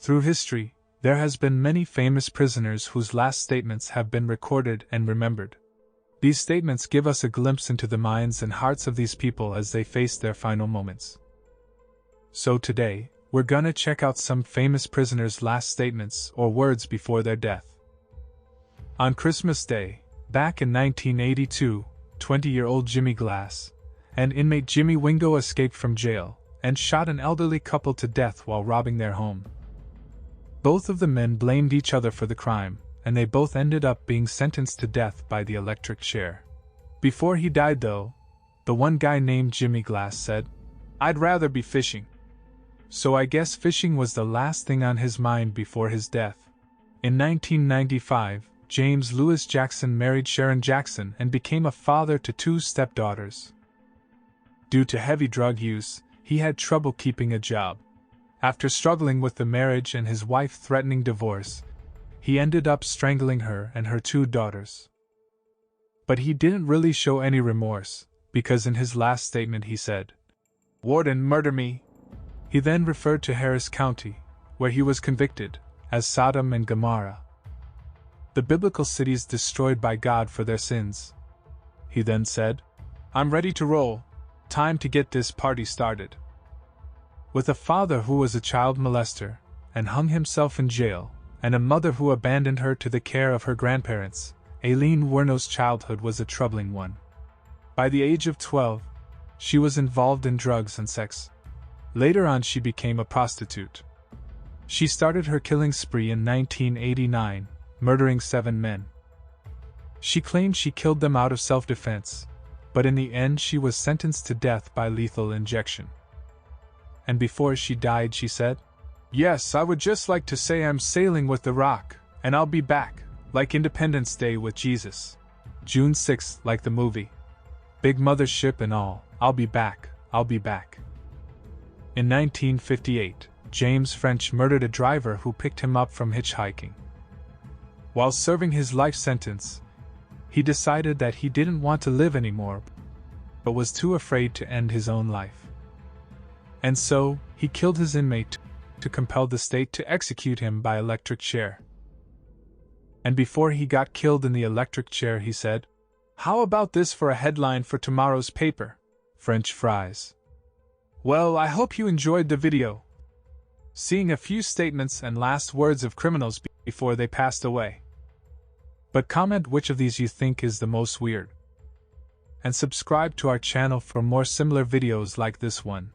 Through history, there has been many famous prisoners whose last statements have been recorded and remembered. These statements give us a glimpse into the minds and hearts of these people as they face their final moments. So today, we're gonna check out some famous prisoners' last statements or words before their death. On Christmas Day, back in 1982, 20-year-old Jimmy Glass and inmate Jimmy Wingo escaped from jail and shot an elderly couple to death while robbing their home. Both of the men blamed each other for the crime, and they both ended up being sentenced to death by the electric chair. Before he died though, the one guy named Jimmy Glass said, "I'd rather be fishing." So I guess fishing was the last thing on his mind before his death. In 1995, James Lewis Jackson married Sharon Jackson and became a father to 2 stepdaughters. Due to heavy drug use, he had trouble keeping a job. After struggling with the marriage and his wife threatening divorce, he ended up strangling her and her 2 daughters. But he didn't really show any remorse, because in his last statement he said, "Warden, murder me." He then referred to Harris County, where he was convicted, as Sodom and Gomorrah, the biblical cities destroyed by God for their sins. He then said, "I'm ready to roll. Time to get this party started." With a father who was a child molester and hung himself in jail, and a mother who abandoned her to the care of her grandparents, Aileen Wuornos' childhood was a troubling one. By the age of 12, she was involved in drugs and sex. Later on, she became a prostitute. She started her killing spree in 1989, murdering 7 men. She claimed she killed them out of self-defense, but in the end she was sentenced to death by lethal injection. And before she died she said, "Yes, I would just like to say I'm sailing with the Rock, and I'll be back, like Independence Day with Jesus. June 6th, like the movie. Big mothership and all, I'll be back, I'll be back." In 1958, James French murdered a driver who picked him up from hitchhiking. While serving his life sentence, he decided that he didn't want to live anymore, but was too afraid to end his own life. And so, he killed his inmate to compel the state to execute him by electric chair. And before he got killed in the electric chair he said, "How about this for a headline for tomorrow's paper? French fries." Well, I hope you enjoyed the video. Seeing a few statements and last words of criminals before they passed away. But comment which of these you think is the most weird. And subscribe to our channel for more similar videos like this one.